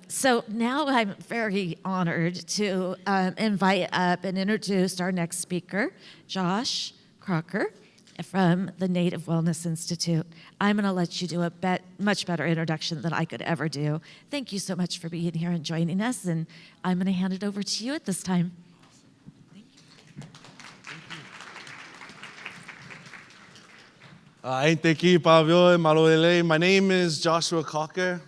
So now I'm very honored to invite up and introduce our next speaker, Josh Crocker from the Native Wellness Institute. I'm going to let you do a much better introduction than I could ever do. Thank you so much for being here and joining us, and I'm going to hand it over to you at this time. My name is Joshua Crocker.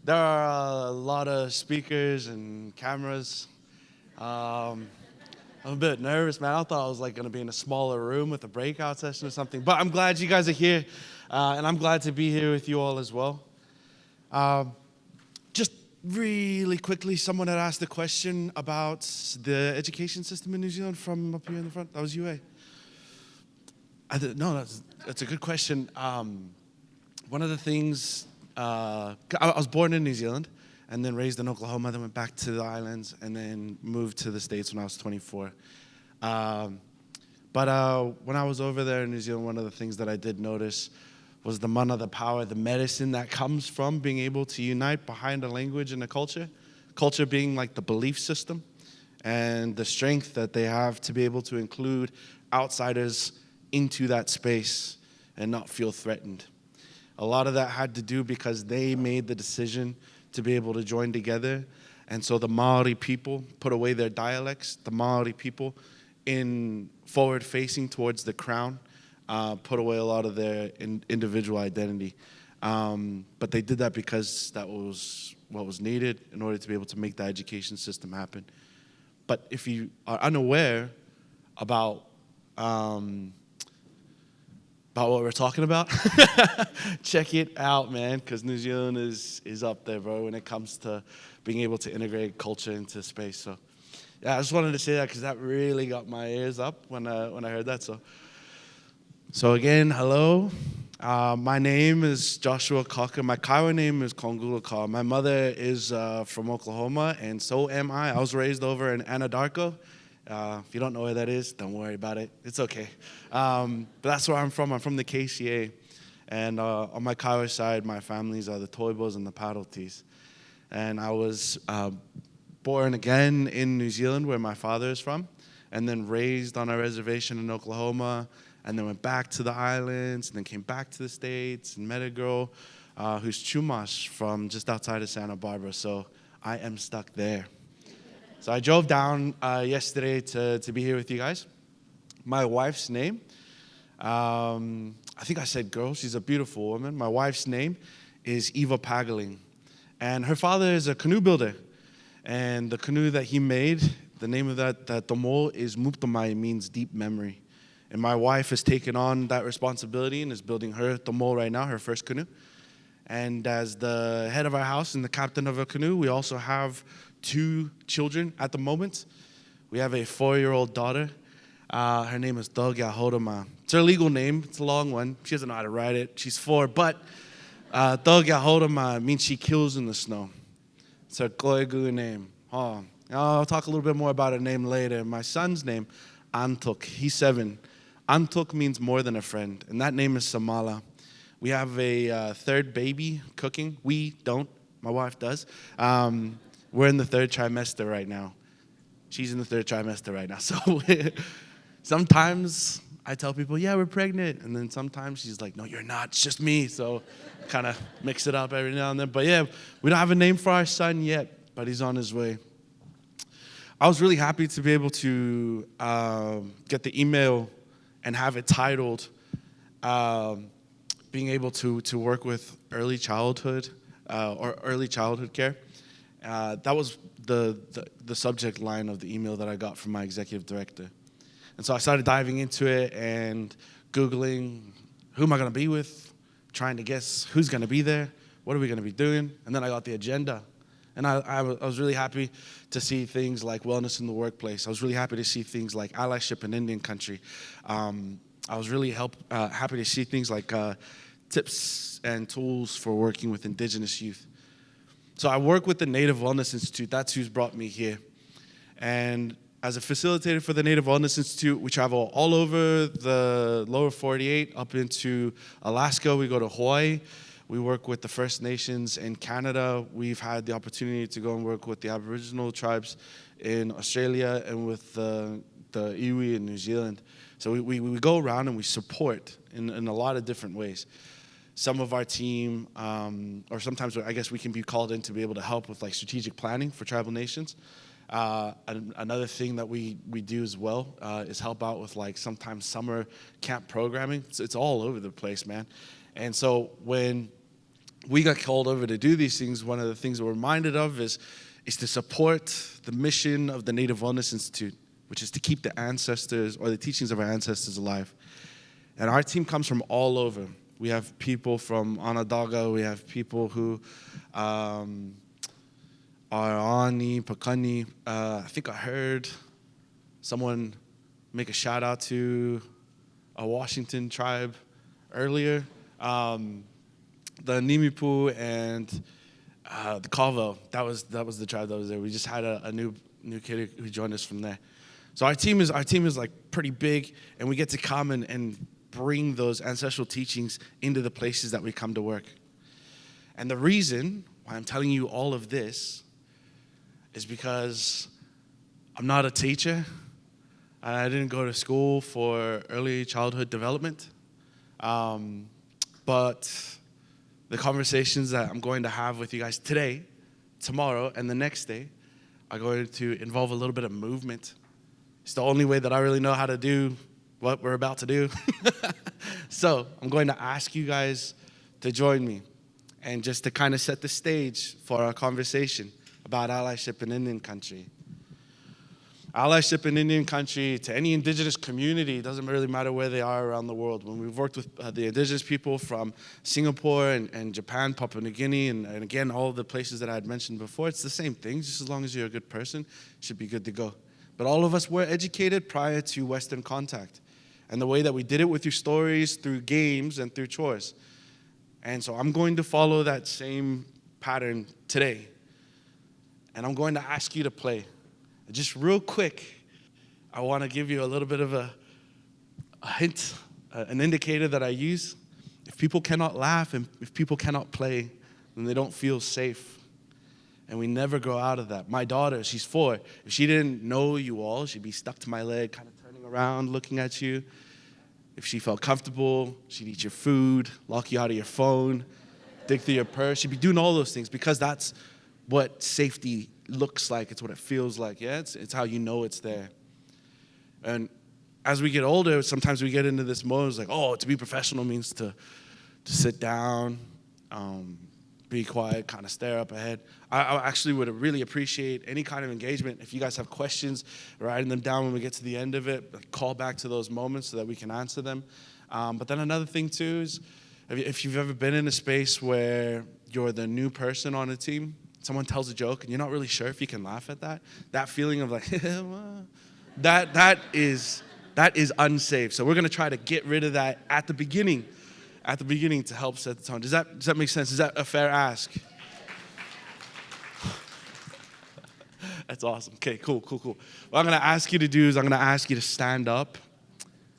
There are a lot of speakers and cameras. I'm a bit nervous, man. I thought I was going to be in a smaller room with a breakout session or something. But I'm glad you guys are here, and I'm glad to be here with you all as well. Just really quickly, someone had asked a question about the education system in New Zealand from up here in the front. That was you, eh? No, that's a good question. One of the things, I was born in New Zealand and then raised in Oklahoma, then went back to the islands and then moved to the States when I was 24. But when I was over there in New Zealand, one of the things that I did notice was the mana, the power, the medicine that comes from being able to unite behind a language and a culture. Culture being like the belief system and the strength that they have to be able to include outsiders into that space and not feel threatened. A lot of that had to do because they made the decision to be able to join together. And so the Maori people put away their dialects. The Maori people, in forward facing towards the crown, put away a lot of their individual identity. But they did that because that was what was needed in order to be able to make the education system happen. But if you are unaware about what we're talking about, check it out, man, because New Zealand is up there, bro, when it comes to being able to integrate culture into space. So, yeah, I just wanted to say that because that really got my ears up when I heard that. So again, hello. My name is Joshua Crocker. My Kiowa name is Kongulaka. My mother is from Oklahoma, and so am I. I was raised over in Anadarko. If you don't know where that is, don't worry about it. It's okay. But that's where I'm from. I'm from the KCA. And on my Kiowa side, my families are the Toibos and the Paddleties. And I was born again in New Zealand, where my father is from, and then raised on a reservation in Oklahoma, and then went back to the islands, and then came back to the States and met a girl who's Chumash from just outside of Santa Barbara. So I am stuck there. So I drove down yesterday to be here with you guys. My wife's name, I think I said girl, she's a beautiful woman. My wife's name is Eva Pagaling. And her father is a canoe builder. And the canoe that he made, the name of that tomo is Muptamai, means deep memory. And my wife has taken on that responsibility and is building her tomo right now, her first canoe. And as the head of our house and the captain of a canoe, we also have 2 children at the moment. We have a 4-year-old daughter. Her name is Dogya Hodoma. It's her legal name. It's a long one. She doesn't know how to write it. She's 4, but Dogya Hodoma means she kills in the snow. It's her Koigu name. Oh, I'll talk a little bit more about her name later. My son's name, Antok. He's 7. Antok means more than a friend, and that name is Samala. We have a 3rd baby cooking. We don't. My wife does. We're in the 3rd trimester right now. She's in the 3rd trimester right now. So sometimes I tell people, yeah, we're pregnant. And then sometimes she's like, no, you're not. It's just me. So kind of mix it up every now and then. But yeah, we don't have a name for our son yet, but he's on his way. I was really happy to be able to get the email and have it titled, being able to work with early childhood or early childhood care. That was the subject line of the email that I got from my executive director. And so I started diving into it and Googling, who am I going to be with, trying to guess who's going to be there, what are we going to be doing, and then I got the agenda. And I was really happy to see things like wellness in the workplace. I was really happy to see things like allyship in Indian country. I was really happy to see things like tips and tools for working with Indigenous youth. So I work with the Native Wellness Institute. That's who's brought me here. And as a facilitator for the Native Wellness Institute, we travel all over the lower 48, up into Alaska. We go to Hawaii. We work with the First Nations in Canada. We've had the opportunity to go and work with the Aboriginal tribes in Australia and with the iwi in New Zealand. So we go around and we support in a lot of different ways. Some of our team, or sometimes I guess we can be called in to be able to help with like strategic planning for tribal nations. And another thing that we do as well is help out with like sometimes summer camp programming. It's all over the place, man. And so when we got called over to do these things, one of the things we're reminded of is to support the mission of the Native Wellness Institute, which is to keep the ancestors or the teachings of our ancestors alive. And our team comes from all over. We have people from Onondaga, we have people who are Ani, Pakani. I think I heard someone make a shout out to a Washington tribe earlier. The Nimipu and the Kiowa, that was the tribe that was there. We just had a new kid who joined us from there. So our team is like pretty big, and we get to come and bring those ancestral teachings into the places that we come to work. And the reason why I'm telling you all of this is because I'm not a teacher. I didn't go to school for early childhood development. But the conversations that I'm going to have with you guys today, tomorrow, and the next day are going to involve a little bit of movement. It's the only way that I really know how to do what we're about to do. So I'm going to ask you guys to join me and just to kind of set the stage for our conversation about allyship in Indian country. Allyship in Indian country to any indigenous community, it doesn't really matter where they are around the world. When we've worked with the indigenous people from Singapore and Japan, Papua New Guinea, and again, all of the places that I had mentioned before, it's the same thing. Just as long as you're a good person, it should be good to go. But all of us were educated prior to Western contact. And the way that we did it with through stories, through games, and through chores. And so I'm going to follow that same pattern today. And I'm going to ask you to play. Just real quick, I want to give you a little bit of a hint, an indicator that I use. If people cannot laugh and if people cannot play, then they don't feel safe. And we never grow out of that. My daughter, she's 4. If she didn't know you all, she'd be stuck to my leg, kind of turning around, looking at you. If she felt comfortable, she'd eat your food, lock you out of your phone, dig through your purse. She'd be doing all those things because that's what safety looks like. It's what it feels like. Yeah, it's how you know it's there. And as we get older, sometimes we get into this mode. It's like, oh, to be professional means to sit down, be quiet, kind of stare up ahead. I actually would really appreciate any kind of engagement. If you guys have questions, writing them down when we get to the end of it, call back to those moments so that we can answer them. But then another thing too is if you've ever been in a space where you're the new person on a team, someone tells a joke and you're not really sure if you can laugh at that feeling of like, that is unsafe. So we're going to try to get rid of that at the beginning to help set the tone. Does that make sense? Is that a fair ask? That's awesome. Okay, cool. What I'm going to ask you to do is I'm going to ask you to stand up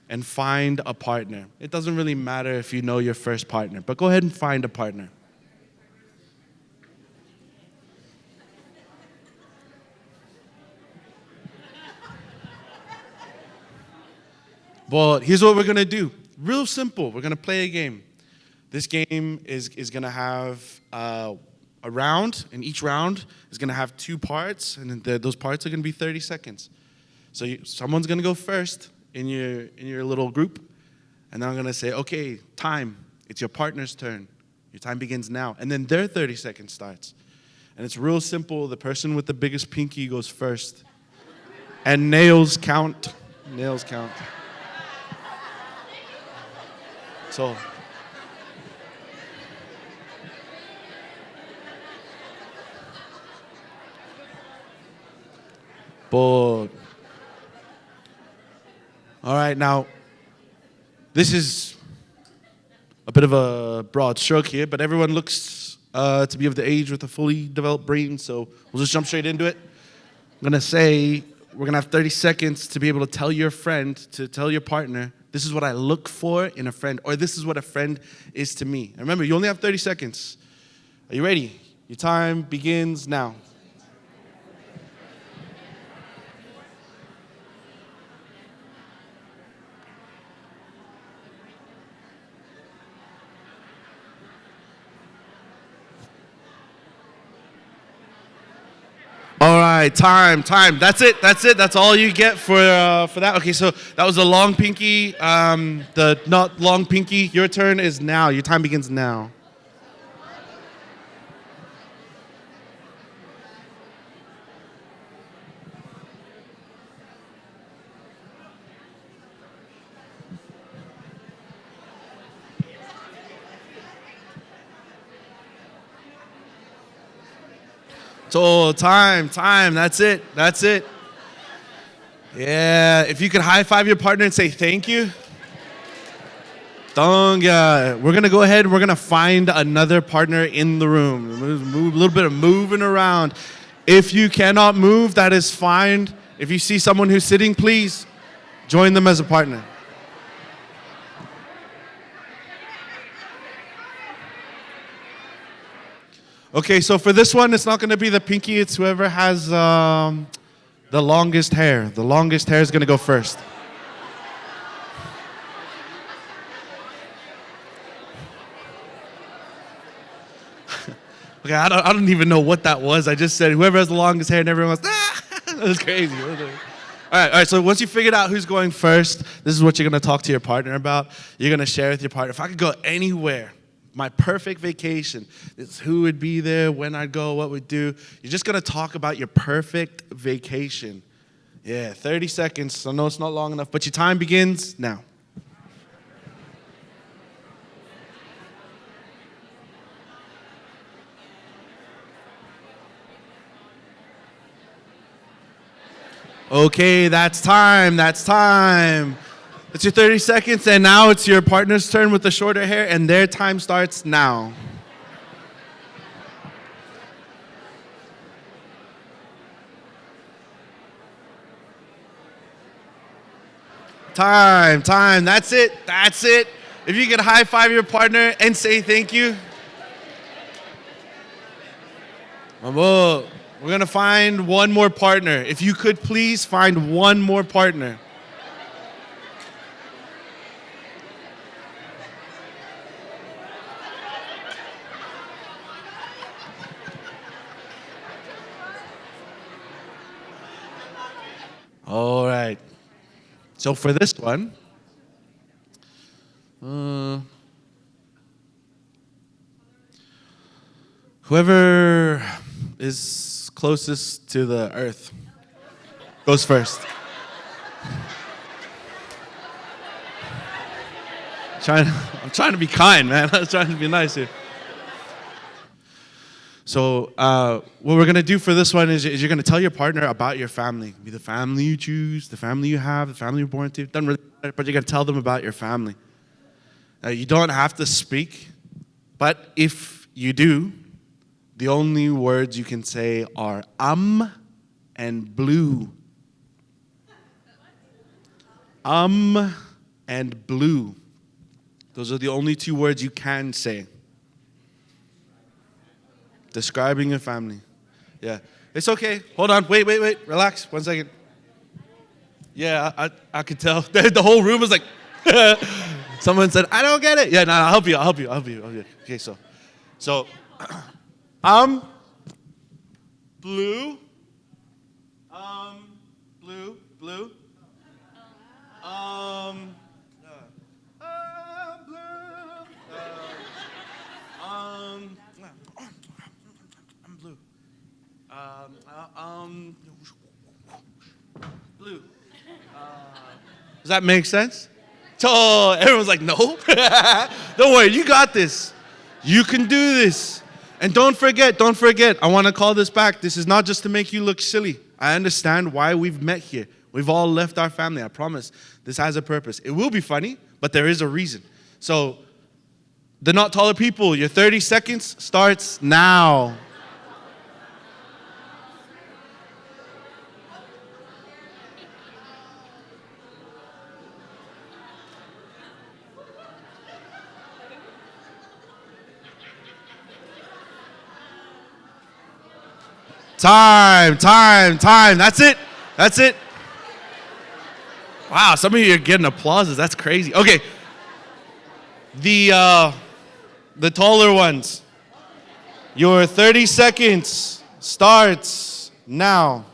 and find a partner. It doesn't really matter if you know your first partner, but go ahead and find a partner. Well, here's what we're going to do. Real simple. We're going to play a game. This game is going to have a round, and each round is going to have 2 parts, and those parts are going to be 30 seconds. So someone's going to go first in your little group, and then I'm going to say, okay, time. It's your partner's turn. Your time begins now. And then their 30 seconds starts. And it's real simple. The person with the biggest pinky goes first. And nails count. Nails count. So, but, all right, now, this is a bit of a broad stroke here, but everyone looks to be of the age with a fully developed brain, so we'll just jump straight into it. I'm going to say we're going to have 30 seconds to be able to tell your friend, to tell your partner This is what I look for in a friend, or this is what a friend is to me. And remember, you only have 30 seconds. Are you ready? Your time begins now. All right, time. That's it. That's all you get for that. Okay, so that was the long pinky. The not long pinky. Your turn is now. Your time begins now. So time. That's it. Yeah, if you could high five your partner and say thank you. We're gonna go ahead and we're gonna find another partner in the room. Move a little bit of moving around. If you cannot move, that is fine. If you see someone who's sitting, please join them as a partner. Okay, so for this one, it's not going to be the pinky. It's whoever has the longest hair. The longest hair is going to go first. Okay, I don't even know what that was. I just said whoever has the longest hair, and everyone was, ah! That was crazy. All right, so once you figured out who's going first, this is what you're going to talk to your partner about. You're going to share with your partner. If I could go anywhere, my perfect vacation, it's who would be there, when I'd go, what we'd do. You're just going to talk about your perfect vacation. Yeah, 30 seconds. I know it's not long enough, but your time begins now. Okay, that's time. It's your 30 seconds, and now it's your partner's turn with the shorter hair, and their time starts now. Time. That's it. If you could high five your partner and say thank you. We're going to find one more partner. If you could please find one more partner. All right. So for this one, whoever is closest to the earth goes first. I'm trying to be kind, man. I was trying to be nice here. So what we're going to do for this one is you're going to tell your partner about your family. Be the family you choose, the family you have, the family you're born to. Doesn't really matter, but you're going to tell them about your family. You don't have to speak, but if you do, the only words you can say are and blue. And blue. Those are the only two words you can say. Describing your family. Yeah. It's okay. Hold on. Wait. Relax. 1 second. Yeah, I could tell. The whole room was like, someone said, I don't get it. Yeah, no, I'll help you. Okay, so, blue. Blue. Blue. Does that make sense? So everyone's like, no. Don't worry, you got this. You can do this. And don't forget, I want to call this back. This is not just to make you look silly. I understand why we've met here. We've all left our family, I promise. This has a purpose. It will be funny, but there is a reason. So, the not taller people, your 30 seconds starts now. Time. That's it. Wow, some of you are getting applauses. That's crazy. Okay. The taller ones. Your 30 seconds starts now.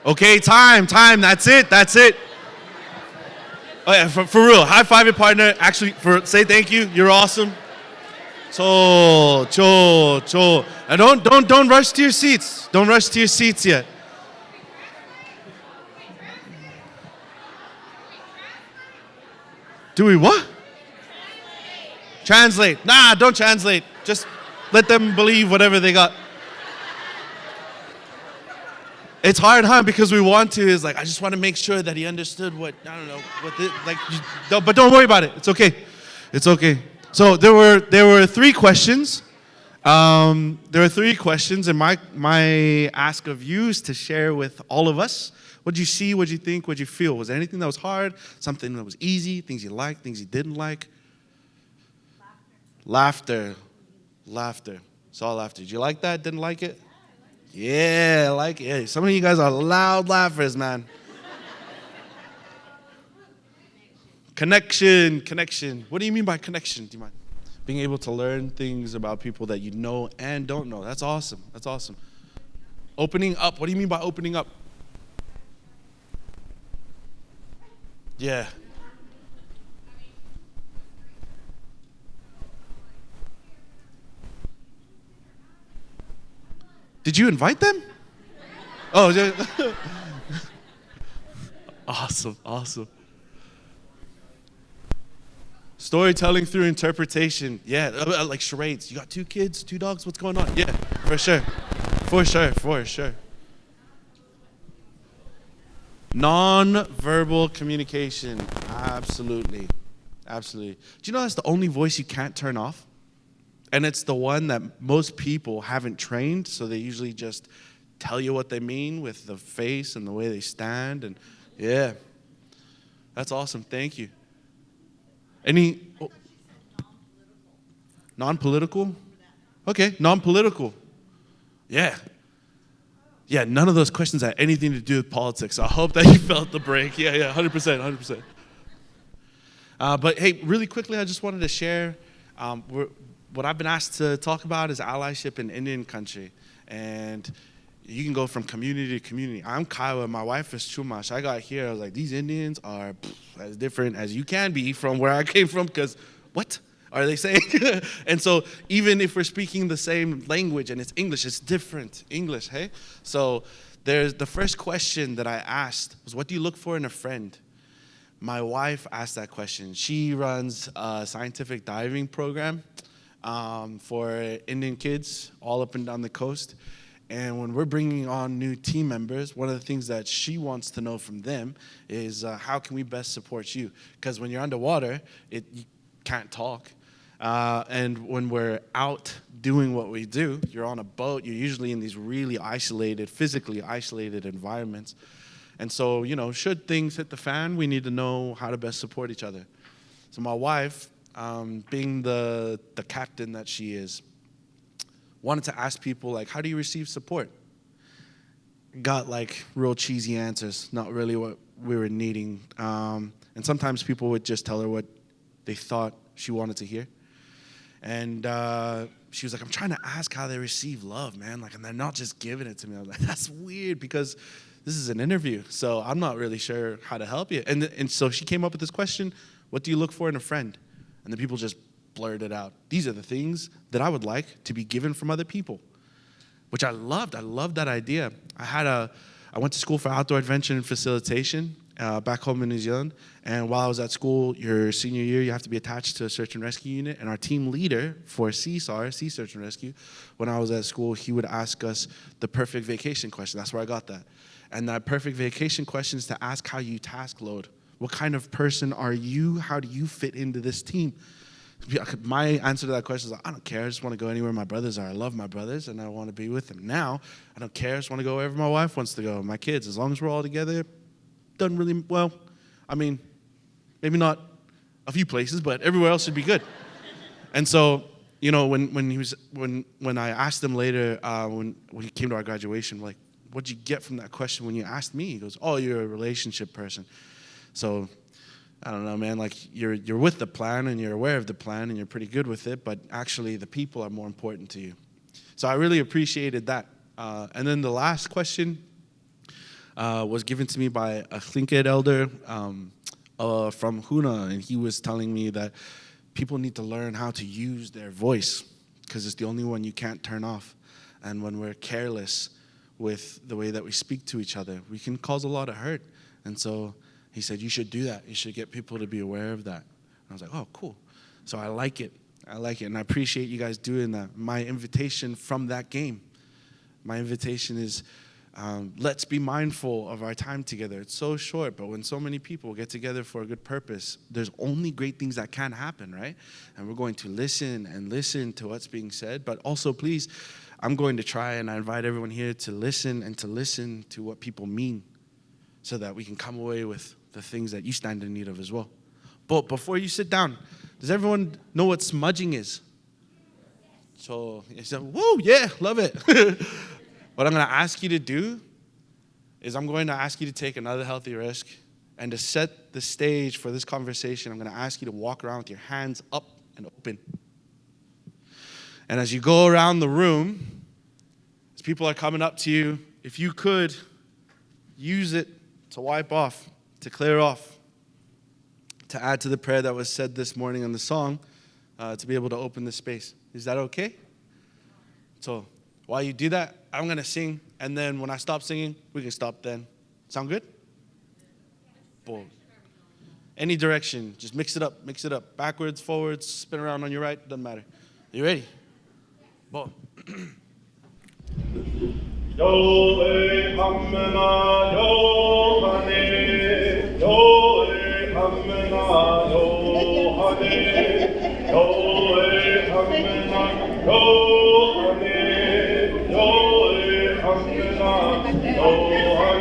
Okay, time. That's it. Oh yeah, for real. High five your partner. Actually, say thank you. You're awesome. Cho. And don't rush to your seats. Don't rush to your seats yet. Do we what? Translate. Nah, don't translate. Just let them believe whatever they got. It's hard, huh? Because we want to. Is like I just want to make sure that he understood what I don't know what but don't worry about it. It's okay. So there were 3 questions. And my ask of you is to share with all of us. What did you see? What did you think? What did you feel? Was there anything that was hard? Something that was easy? Things you liked? Things you didn't like? Laughter. Saw laughter. Did you like that? Didn't like it? Yeah, I like it. Some of you guys are loud laughers, man. Connection. What do you mean by connection? Do you mind? Being able to learn things about people that you know and don't know. That's awesome. Opening up. What do you mean by opening up? Yeah. Did you invite them? Oh, yeah. Awesome. Storytelling through interpretation. Yeah, like charades. You got 2 kids, 2 dogs, what's going on? Yeah, for sure. Non-verbal communication. Absolutely. Do you know that's the only voice you can't turn off? And it's the one that most people haven't trained, so they usually just tell you what they mean with the face and the way they stand. And yeah, that's awesome. Thank you. Non-political? Okay, non-political. Yeah, none of those questions had anything to do with politics. So I hope that you felt the break. Yeah, 100%. But hey, really quickly, I just wanted to share what I've been asked to talk about is allyship in Indian country. And you can go from community to community. I'm Kiowa, my wife is Chumash. I got here, I was like, these Indians are as different as you can be from where I came from, because what are they saying? And so even if we're speaking the same language and it's English, it's different English, hey? So there's the first question that I asked was, what do you look for in a friend? My wife asked that question. She runs a scientific diving program for Indian kids all up and down the coast. And when we're bringing on new team members, one of the things that she wants to know from them is how can we best support you? Because when you're underwater, you can't talk. And when we're out doing what we do, you're on a boat, you're usually in these really isolated, physically isolated environments. And so, should things hit the fan, we need to know how to best support each other. So my wife, being the captain that she is, wanted to ask people, like, how do you receive support? Got, like, real cheesy answers, not really what we were needing. And sometimes people would just tell her what they thought she wanted to hear. And she was like, I'm trying to ask how they receive love, man. Like, and they're not just giving it to me. I was like, that's weird, because this is an interview, so I'm not really sure how to help you. And so she came up with this question, what do you look for in a friend? And the people just blurted out, these are the things that I would like to be given from other people, which I loved. I loved that idea. I went to school for outdoor adventure and facilitation back home in New Zealand. And while I was at school, your senior year, you have to be attached to a search and rescue unit. And our team leader for CSAR, Sea Search and Rescue, when I was at school, he would ask us the perfect vacation question. That's where I got that. And that perfect vacation question is to ask how you task load. What kind of person are you? How do you fit into this team? My answer to that question is, I don't care. I just want to go anywhere my brothers are. I love my brothers, and I want to be with them. Now, I don't care. I just want to go wherever my wife wants to go, my kids. As long as we're all together, done really well. I mean, maybe not a few places, but everywhere else should be good. And so, you know, when I asked him later, when he came to our graduation, like, what'd you get from that question when you asked me? He goes, oh, you're a relationship person. So, I don't know, man, like you're with the plan and you're aware of the plan and you're pretty good with it, but actually the people are more important to you. So I really appreciated that. And then the last question was given to me by a Childcare elder from Huna, and he was telling me that people need to learn how to use their voice because it's the only one you can't turn off. And when we're careless with the way that we speak to each other, we can cause a lot of hurt. And so he said, you should do that. You should get people to be aware of that. And I was like, oh, cool. So I like it. And I appreciate you guys doing that. My invitation from that game, my invitation is, let's be mindful of our time together. It's so short, but when so many people get together for a good purpose, there's only great things that can happen, right? And we're going to listen to what's being said, but also please, I'm going to try, and I invite everyone here to listen to what people mean so that we can come away with the things that you stand in need of as well. But before you sit down, does everyone know what smudging is? So you say, whoa, yeah, love it. What I'm going to ask you to do is I'm going to ask you to take another healthy risk, and to set the stage for this conversation, I'm going to ask you to walk around with your hands up and open. And as you go around the room, as people are coming up to you, if you could use it to wipe off, to clear off, to add to the prayer that was said this morning in the song, to be able to open the space. Is that okay? So while you do that, I'm going to sing, and then when I stop singing, we can stop then. Sound good? Boom. Any direction, just mix it up. Backwards, forwards, spin around on your right, doesn't matter. You ready? Boom. Yoe hamna Yohane, Yoe hamna Yohane, Yoe hamna Yohane, Yoe hamna Yohane,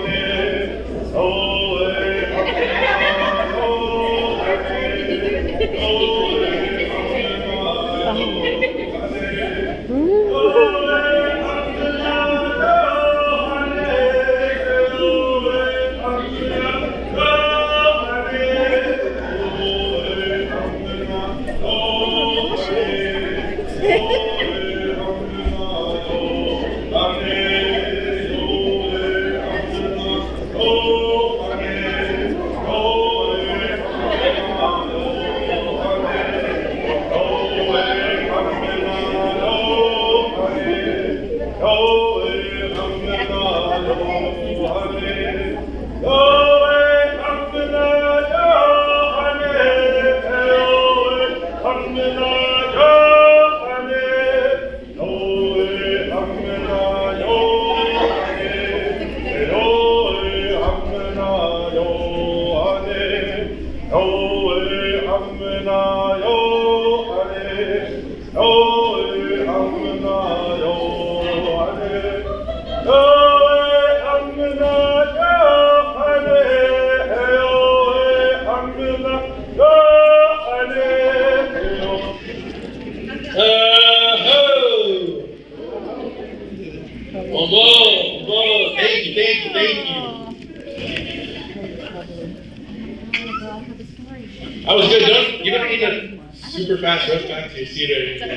That was good. You don't need a super fast rush back to your seat or anything.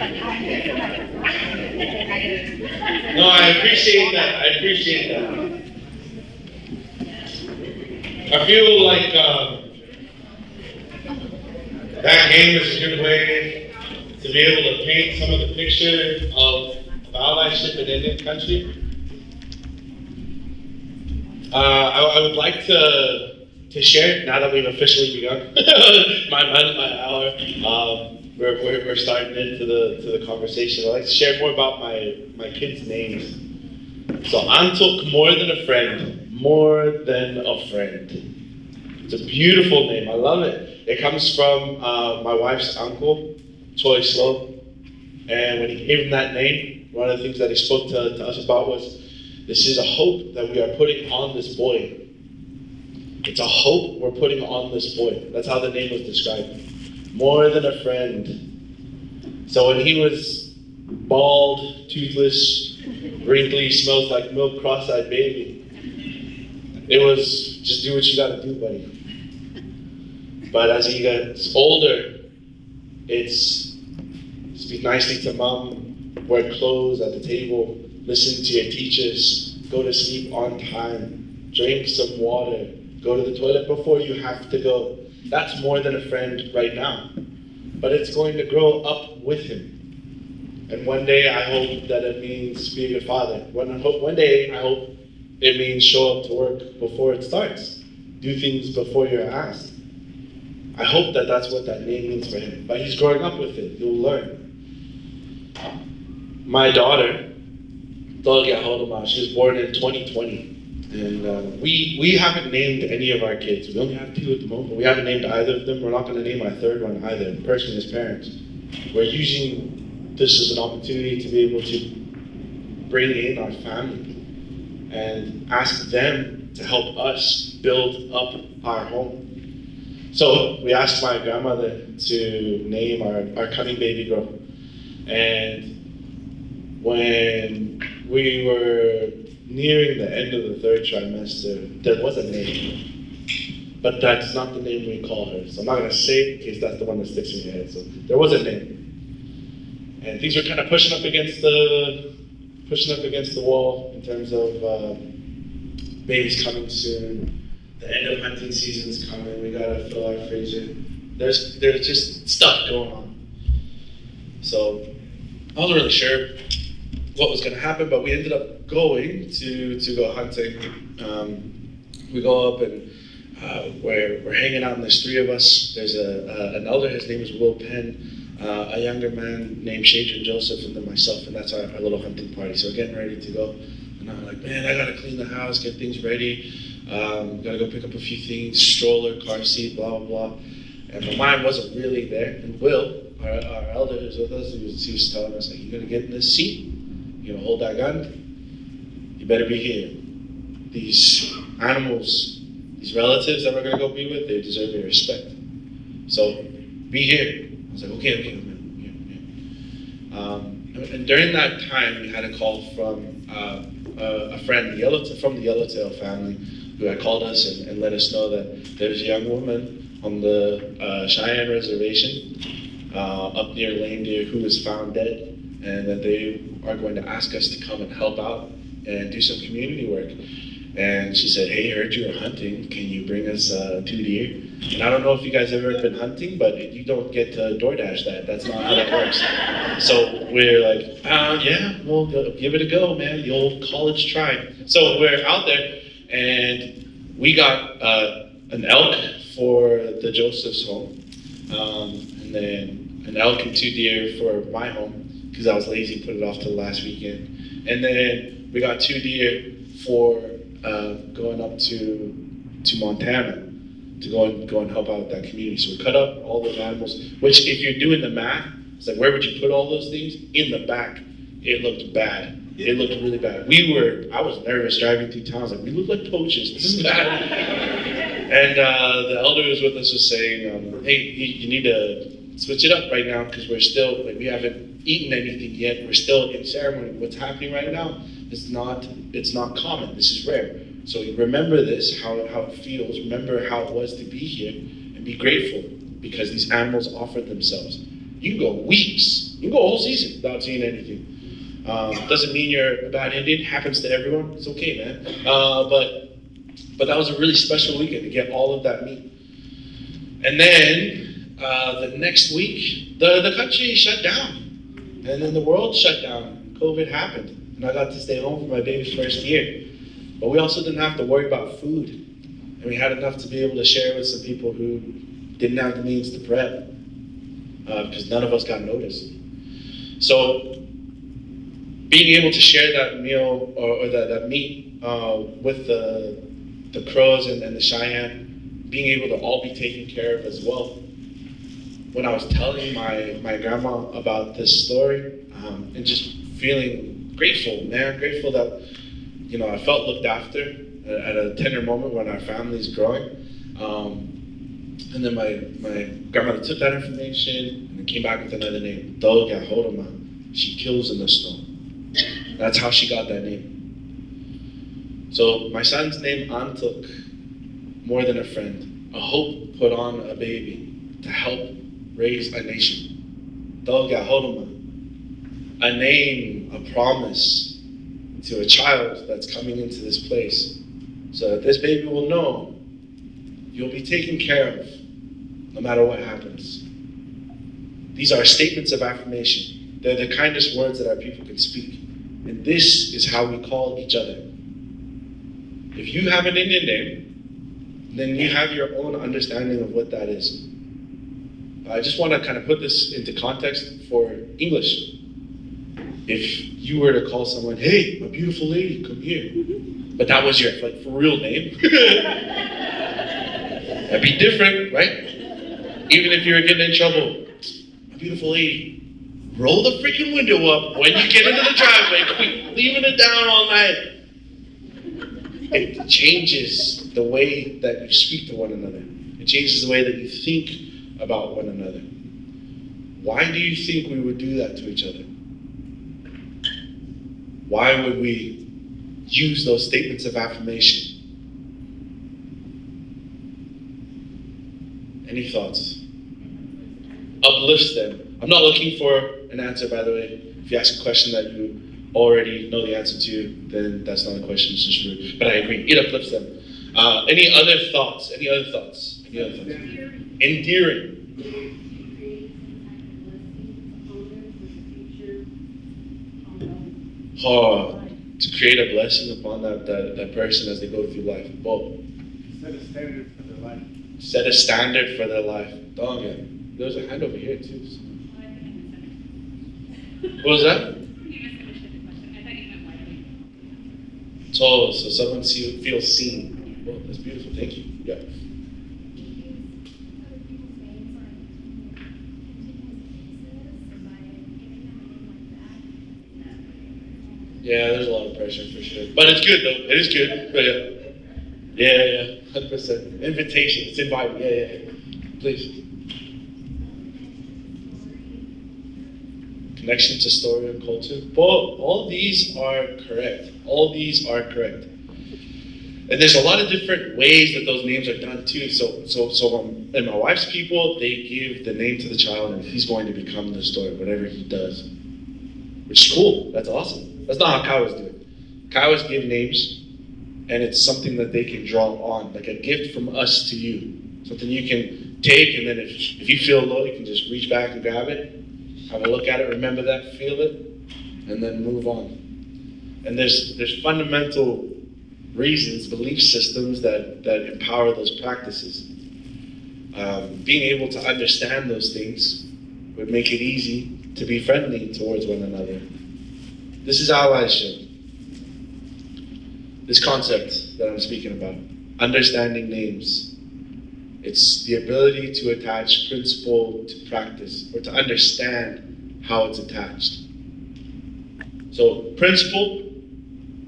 No, I appreciate that. I feel like that game is a good way to be able to paint some of the picture of allyship in Indian country. I would like to share, now that we've officially begun my hour, we're starting into the conversation. I'd like to share more about my kids' names. So Antok, more than a friend. It's a beautiful name. I love it. It comes from my wife's uncle, Choi Slow. And when he gave him that name, one of the things that he spoke to us about was, this is a hope that we are putting on this boy. It's a hope we're putting on this boy. That's how the name was described. More than a friend. So when he was bald, toothless, wrinkly, smells like milk, cross-eyed baby, it was just do what you gotta do, buddy. But as he gets older, it's speak nicely to mom, wear clothes at the table, listen to your teachers, go to sleep on time, drink some water, go to the toilet before you have to go. That's more than a friend right now. But it's going to grow up with him. And one day I hope that it means be a good father. One day I hope it means show up to work before it starts. Do things before you're asked. I hope that that's what that name means for him. But he's growing up with it. He'll learn. My daughter, she was born in 2020. And we haven't named any of our kids. We only have 2 at the moment. We haven't named either of them. We're not going to name our 3rd one either, personally as parents. We're using this as an opportunity to be able to bring in our family and ask them to help us build up our home. So we asked my grandmother to name our cunning baby girl. And when we were nearing the end of the 3rd trimester, there was a name. But that's not the name we call her. So I'm not going to say it in case that's the one that sticks in your head. So there was a name. And things were kind of pushing up against the wall in terms of babies coming soon. The end of hunting season's coming. We got to fill our fridge in. There's just stuff going on. So I wasn't really sure what was going to happen, but we ended up going to go hunting. We go up and we're hanging out, and there's 3 of us. There's an elder, his name is Will Penn, a younger man named Shadron Joseph, and then myself, and that's our little hunting party. So we're getting ready to go, and I'm like, man, I gotta clean the house, get things ready. Gotta go pick up a few things, stroller, car seat, blah, blah, blah. And my mind wasn't really there. And Will, our elder who's with us, he was telling us, like, you're gonna get in this seat, you're gonna hold that gun, you better be here. These animals, these relatives that we're gonna go be with, they deserve your respect. So be here. I was like, okay, I'm here. And during that time, we had a call from a friend from the Yellowtail family who had called us and let us know that there was a young woman on the Cheyenne Reservation up near Lame Deer who was found dead, and that they are going to ask us to come and help out and do some community work. And she said, hey, I heard you were hunting. Can you bring us 2 deer? And I don't know if you guys ever been hunting, but you don't get to DoorDash that. That's not how that works. So we're like, yeah, we'll give it a go, man. The old college try. So we're out there, and we got an elk for the Joseph's home, and then an elk and 2 deer for my home, because I was lazy, put it off till last weekend. And then we got 2 deer for going up to Montana to go and help out with that community. So we cut up all those animals, which if you're doing the math, it's like, where would you put all those things? In the back. It looked bad. It looked really bad. I was nervous driving through town. I was like, we look like poachers. This is bad. And the elder who was with us was saying, hey, you need to switch it up right now, because we're still, we haven't eaten anything yet. We're still in ceremony. What's happening right now is it's not common. This is rare. So remember this, how it feels. Remember how it was to be here, and be grateful, because these animals offered themselves. You can go weeks, you can go a whole season without seeing anything. Doesn't mean you're a bad Indian. Happens to everyone. It's okay, man. But that was a really special weekend to get all of that meat. And then the next week, the country shut down, and then the world shut down. COVID happened, and I got to stay home for my baby's first year. But we also didn't have to worry about food, and we had enough to be able to share with some people who didn't have the means to prep, because none of us got noticed. So being able to share that meal or that meat with the Crows and the Cheyenne, being able to all be taken care of as well, when I was telling my grandma about this story, and just feeling grateful, man, grateful that, I felt looked after at a tender moment when our family's growing. And then my grandmother took that information and came back with another name, Doga Horoma. She kills in the snow. That's how she got that name. So my son's name Antuk, more than a friend, a hope put on a baby to help raise a nation. Doga Horoma. A name, a promise to a child that's coming into this place, so that this baby will know you'll be taken care of no matter what happens. These are statements of affirmation. They're the kindest words that our people can speak. And this is how we call each other. If you have an Indian name, then you have your own understanding of what that is. I just want to kind of put this into context for English. If you were to call someone, hey, my beautiful lady, come here, but that was your for real name, that'd be different, right? Even if you were getting in trouble, my beautiful lady, roll the freaking window up when you get into the driveway, quit leaving it down all night. It changes the way that you speak to one another. It changes the way that you think about one another. Why do you think we would do that to each other? Why would we use those statements of affirmation? Any thoughts? Uplifts them. I'm not looking for an answer, by the way. If you ask a question that you already know the answer to, then that's not a question, it's just rude. But I agree, it uplifts them. Any other thoughts? Any other thoughts? Endearing. To create a blessing upon that person as they go through life. Well, set a standard for their life. Set a standard for their life. Dog, yeah. There's a hand over here too. So. What was that? So someone feels seen. Well, that's beautiful. Thank you. Yeah. Yeah, there's a lot of pressure for sure. But it's good though. It is good. But yeah. 100%. Invitation. It's inviting. Yeah. Please. Connection to story and culture. Well, all these are correct. And there's a lot of different ways that those names are done too. So and my wife's people, they give the name to the child and he's going to become the story, whatever he does. Which is cool. That's awesome. That's not how Kiowas do it. Kiowas give names, and it's something that they can draw on, like a gift from us to you. Something you can take, and then if you feel low, you can just reach back and grab it, have a look at it, remember that, feel it, and then move on. And there's fundamental reasons, belief systems that empower those practices. Being able to understand those things would make it easy to be friendly towards one another. This is allyship. This concept that I'm speaking about, understanding names. It's the ability to attach principle to practice, or to understand how it's attached. So principle,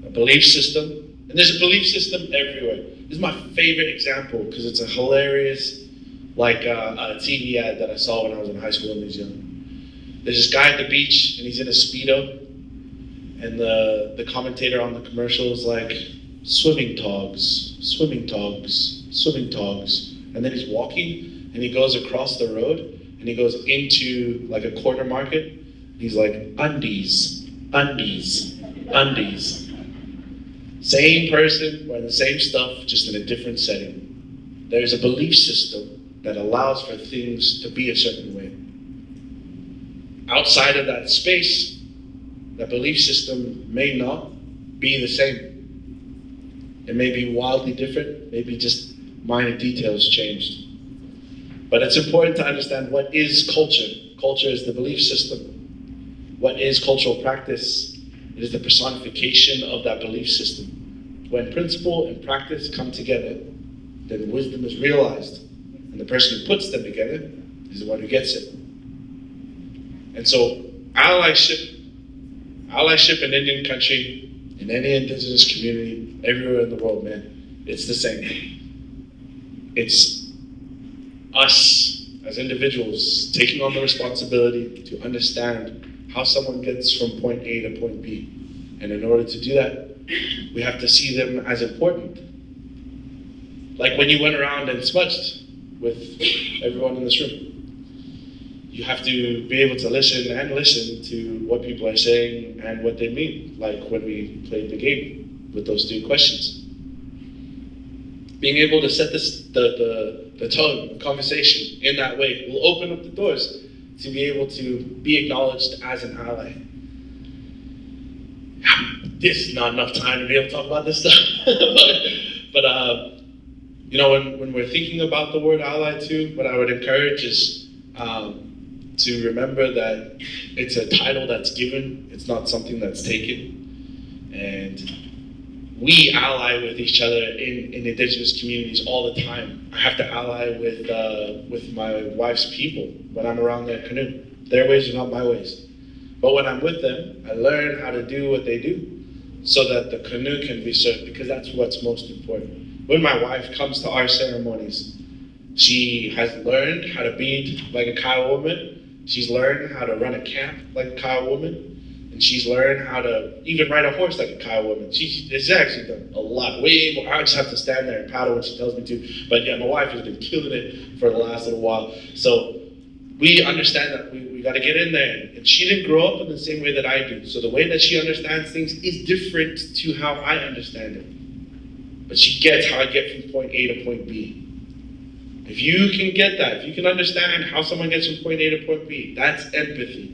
a belief system, and there's a belief system everywhere. This is my favorite example because it's a hilarious, a TV ad that I saw when I was in high school in New Zealand. There's this guy at the beach and he's in a Speedo, and the commentator on the commercial is like, swimming togs, swimming togs, swimming togs. And then he's walking and he goes across the road and he goes into like a corner market. He's like, undies, undies, undies. Same person wearing the same stuff, just in a different setting. There's a belief system that allows for things to be a certain way. Outside of that space, that belief system may not be the same. It may be wildly different, maybe just minor details changed. But it's important to understand what is culture. Culture is the belief system. What is cultural practice? It is the personification of that belief system. When principle and practice come together, then wisdom is realized. And the person who puts them together is the one who gets it. And so allyship in Indian country, in any indigenous community, everywhere in the world, man, it's the same. It's us as individuals taking on the responsibility to understand how someone gets from point A to point B. And in order to do that, we have to see them as important. Like when you went around and smudged with everyone in this room. You have to be able to listen to what people are saying and what they mean, like when we played the game with those 3 questions. Being able to set the tone, conversation in that way will open up the doors to be able to be acknowledged as an ally. This is not enough time to be able to talk about this stuff. but you know, when we're thinking about the word ally too, what I would encourage is to remember that it's a title that's given, it's not something that's taken. And we ally with each other in indigenous communities all the time. I have to ally with my wife's people when I'm around their canoe. Their ways are not my ways. But when I'm with them, I learn how to do what they do so that the canoe can be served, because that's what's most important. When my wife comes to our ceremonies, she has learned how to be like a Kiowa woman. She's learned how to run a camp like a Kiowa woman. And she's learned how to even ride a horse like a Kiowa woman. She's actually done a lot, way more. I just have to stand there and paddle when she tells me to. But yeah, my wife has been killing it for the last little while. So we understand that we got to get in there. And she didn't grow up in the same way that I do. So the way that she understands things is different to how I understand it. But she gets how I get from point A to point B. If you can get that, if you can understand how someone gets from point A to point B, that's empathy.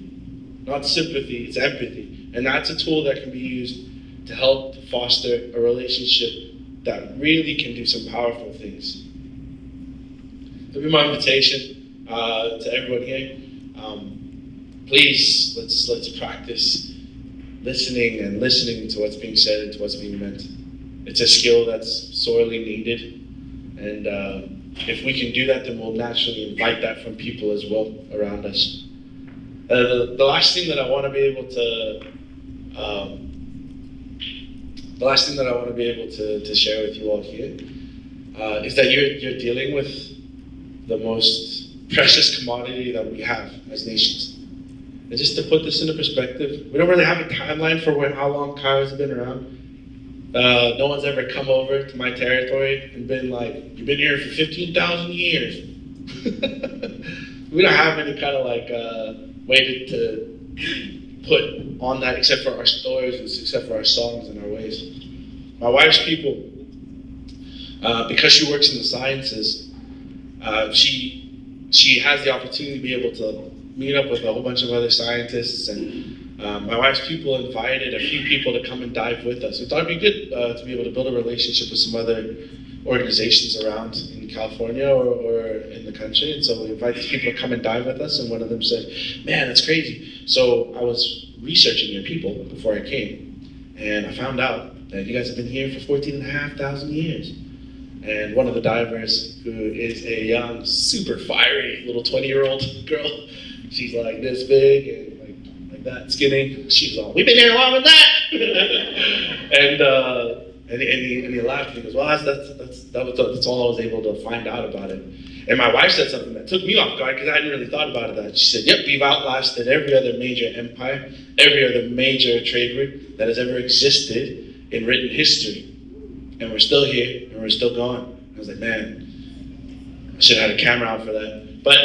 Not sympathy, it's empathy. And that's a tool that can be used to help to foster a relationship that really can do some powerful things. That'll be my invitation to everyone here. Please, let's practice listening to what's being said and to what's being meant. It's a skill that's sorely needed. And if we can do that, then we'll naturally invite that from people as well around us. The last thing that I want to be able to share with you all here is that you're dealing with the most precious commodity that we have as nations. And just to put this into perspective, we don't really have a timeline for how long Kiowas have been around. No one's ever come over to my territory and been like, "You've been here for 15,000 years." We don't have any kind of way to put on that except for our stories and except for our songs and our ways. My wife's people, because she works in the sciences, she has the opportunity to be able to meet up with a whole bunch of other scientists, and my wife's people invited a few people to come and dive with us. We thought it'd be good to be able to build a relationship with some other organizations around in California or in the country. And so we invited people to come and dive with us, and one of them said, "Man, that's crazy." So I was researching your people before I came, and I found out that you guys have been here for 14,500 years. And one of the divers, who is a young, super fiery little 20-year-old girl, she's like this big and like that skinny. She's all, "We've been here longer than that." And he laughed and he goes, "Well, that's all I was able to find out about it." And my wife said something that took me off guard because I hadn't really thought about it. She said, "Yep, we've outlasted every other major empire, every other major trade route that has ever existed in written history. And we're still here and we're still going." I was like, man, I should have had a camera out for that. But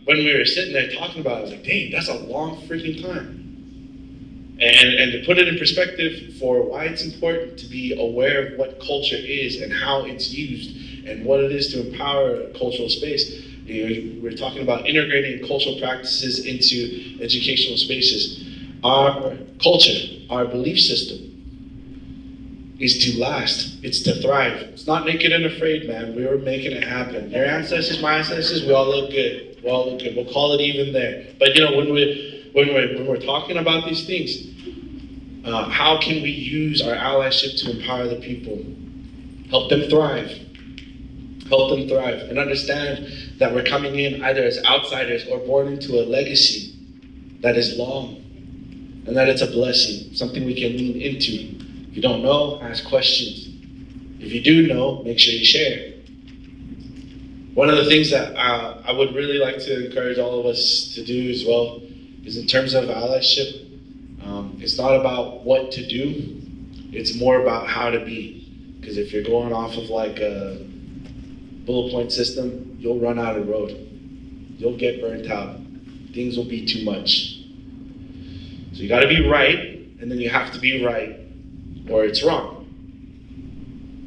when we were sitting there talking about it, I was like, dang, that's a long freaking time. And to put it in perspective for why it's important to be aware of what culture is and how it's used and what it is to empower a cultural space. We're talking about integrating cultural practices into educational spaces. Our culture, our belief system, is to last. It's to thrive. It's not naked and afraid, man. We were making it happen. Your ancestors, my ancestors, we all look good. We all look good. We'll call it even there. But when we're talking about these things, how can we use our allyship to empower the people, help them thrive, help them thrive, and understand that we're coming in either as outsiders or born into a legacy that is long, and that it's a blessing, something we can lean into. If you don't know, ask questions. If you do know, make sure you share. One of the things that I would really like to encourage all of us to do as well is in terms of allyship, it's not about what to do, it's more about how to be. Because if you're going off of like a bullet point system, you'll run out of road. You'll get burnt out. Things will be too much. So you gotta be right, and then you have to be right, or it's wrong.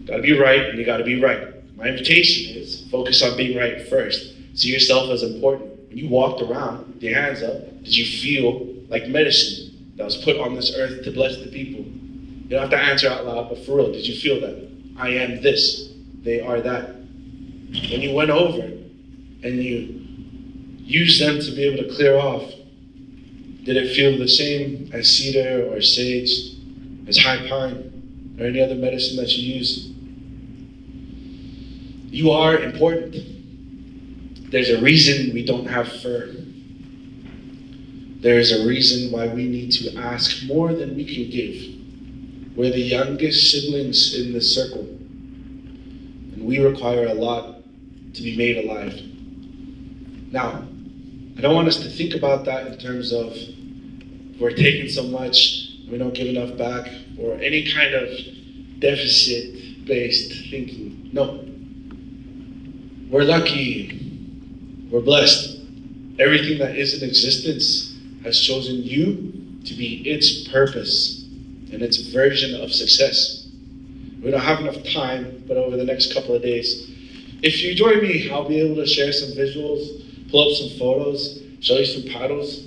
You gotta be right, and you gotta be right. My invitation is focus on being right first. See yourself as important. When you walked around with your hands up, did you feel like medicine that was put on this earth to bless the people? You don't have to answer out loud, but for real, did you feel that? I am this, they are that. When you went over and you used them to be able to clear off, did it feel the same as cedar or sage, as high pine, or any other medicine that you use? You are important. There's a reason we don't have fur. There is a reason why we need to ask more than we can give. We're the youngest siblings in this circle, and we require a lot to be made alive. Now, I don't want us to think about that in terms of we're taking so much, we don't give enough back, or any kind of deficit-based thinking. No. We're lucky. We're blessed. Everything that is in existence has chosen you to be its purpose and its version of success. We don't have enough time, but over the next couple of days, if you join me, I'll be able to share some visuals, pull up some photos, show you some paddles.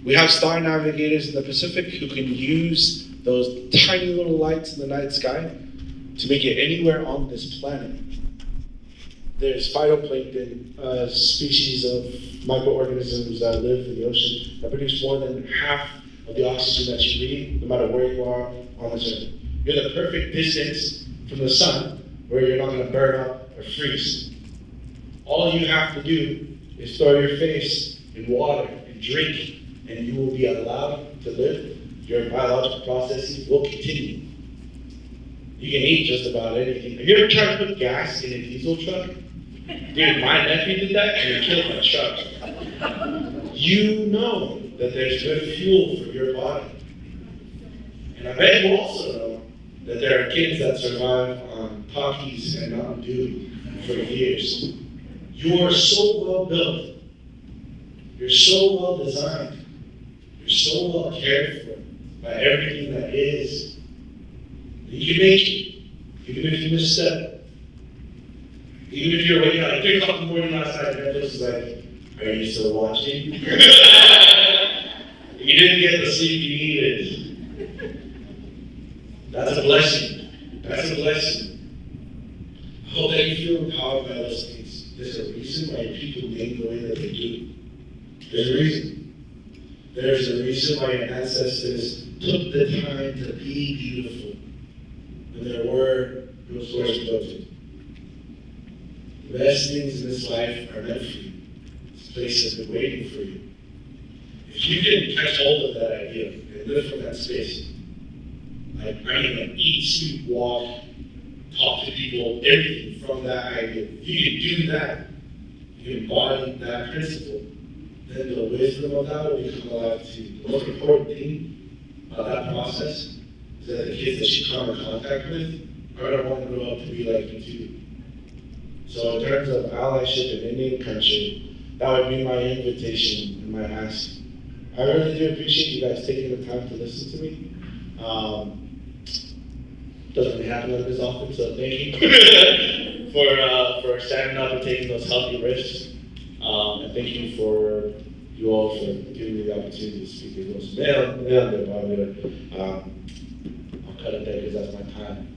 We have star navigators in the Pacific who can use those tiny little lights in the night sky to make it anywhere on this planet. There's phytoplankton, a species of microorganisms that live in the ocean that produce more than half of the oxygen that you need, no matter where you are on this earth. You're the perfect distance from the sun where you're not going to burn up or freeze. All you have to do is throw your face in water and drink, and you will be allowed to live. Your biological processes will continue. You can eat just about anything. Have you ever tried to put gas in a diesel truck? Dude, my nephew did that and it killed my truck. You know that there's good fuel for your body. And I bet you also know that there are kids that survive on Takis and Mountain Dew for years. You are so well built. You're so well designed. You're so well cared for by everything that is. You can make it, even if you misstep. Even if you're waking up at 3 o'clock in the morning outside, Netflix is like, are you still watching? You didn't get the sleep you needed. That's a blessing. That's a blessing. I hope that you feel empowered by those things. There's a reason why people name the way that they do. There's a reason. There's a reason why your ancestors took the time to be beautiful. And there were no source broken. The best things in this life are meant for you. This place has been waiting for you. If you can catch hold of that idea and live from that space, like I'm gonna eat, sleep, walk, talk to people, everything from that idea. If you can do that, you embody that principle, then the wisdom of that will become alive to you. The most important thing about that process is that the kids that you come in contact with are going to want to grow up to be like you too. So in terms of allyship in Indian country, that would be my invitation and my ask. I really do appreciate you guys taking the time to listen to me. Doesn't really happen like this often, so thank you for standing up and taking those healthy risks. And thank you for you all for giving me the opportunity to speak. It was I'll cut it there because that's my time.